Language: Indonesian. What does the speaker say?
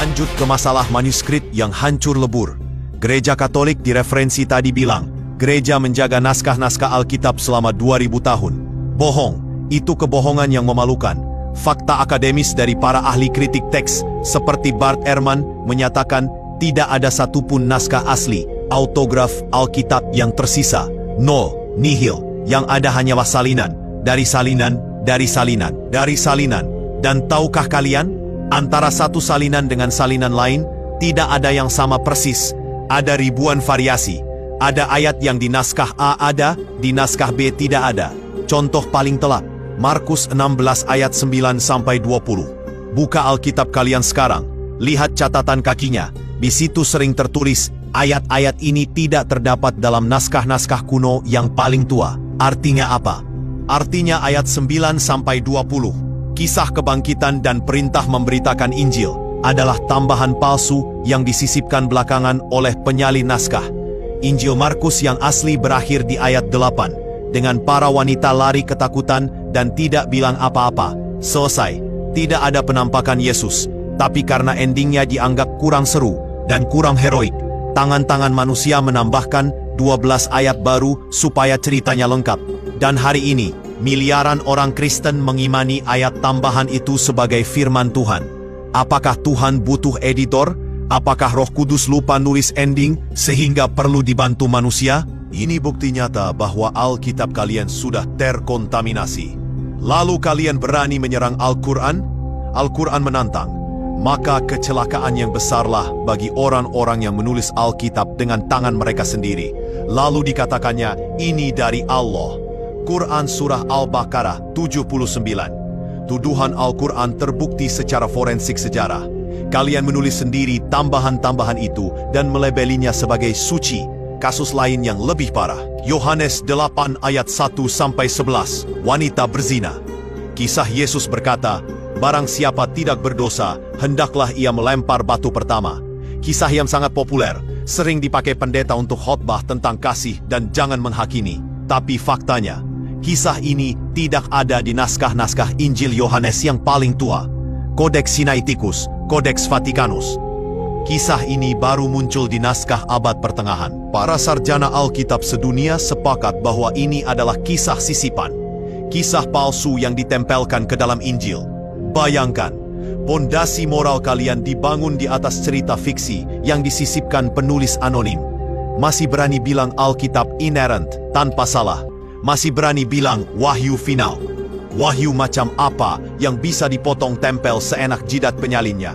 Lanjut ke masalah manuskrip yang hancur lebur. Gereja Katolik direferensi tadi bilang, gereja menjaga naskah-naskah Alkitab selama 2000 tahun. Bohong, itu kebohongan yang memalukan. Fakta akademis dari para ahli kritik teks, seperti Bart Ehrman, menyatakan tidak ada satupun naskah asli, autograf Alkitab yang tersisa. Nol, nihil. Yang ada hanyalah salinan, dari salinan, dari salinan, dari salinan. Dan tahukah kalian? Antara satu salinan dengan salinan lain, tidak ada yang sama persis. Ada ribuan variasi. Ada ayat yang di naskah A ada, di naskah B tidak ada. Contoh paling telak, Markus 16 ayat 9-20. Buka Alkitab kalian sekarang, lihat catatan kakinya. Di situ sering tertulis, ayat-ayat ini tidak terdapat dalam naskah-naskah kuno yang paling tua. Artinya apa? Artinya ayat 9-20. Kisah kebangkitan dan perintah memberitakan Injil adalah tambahan palsu yang disisipkan belakangan oleh penyalin naskah. Injil Markus yang asli berakhir di ayat 8, dengan para wanita lari ketakutan dan tidak bilang apa-apa. Selesai. Tidak ada penampakan Yesus, tapi karena endingnya dianggap kurang seru dan kurang heroik, tangan-tangan manusia menambahkan 12 ayat baru supaya ceritanya lengkap. Dan hari ini, miliaran orang Kristen mengimani ayat tambahan itu sebagai firman Tuhan. Apakah Tuhan butuh editor? Apakah Roh Kudus lupa nulis ending sehingga perlu dibantu manusia? Ini bukti nyata bahwa Alkitab kalian sudah terkontaminasi. Lalu kalian berani menyerang Al-Quran? Al-Quran menantang. Maka kecelakaan yang besarlah bagi orang-orang yang menulis Alkitab dengan tangan mereka sendiri. Lalu dikatakannya, ini dari Allah. Quran Surah Al-Baqarah 79. Tuduhan Al-Quran terbukti secara forensik sejarah. Kalian menulis sendiri tambahan-tambahan itu dan melabelinya sebagai suci. Kasus lain yang lebih parah. Yohanes 8 ayat 1-11. Wanita berzina. Kisah Yesus berkata, barang siapa tidak berdosa, hendaklah ia melempar batu pertama. Kisah yang sangat populer, sering dipakai pendeta untuk khotbah tentang kasih dan jangan menghakimi. Tapi faktanya, kisah ini tidak ada di naskah-naskah Injil Yohanes yang paling tua, Codex Sinaiticus, Codex Vaticanus. Kisah ini baru muncul di naskah abad pertengahan. Para sarjana Alkitab sedunia sepakat bahwa ini adalah kisah sisipan, kisah palsu yang ditempelkan ke dalam Injil. Bayangkan, pondasi moral kalian dibangun di atas cerita fiksi yang disisipkan penulis anonim. Masih berani bilang Alkitab inerrant, tanpa salah. Masih berani bilang wahyu final. Wahyu macam apa yang bisa dipotong tempel seenak jidat penyalinnya?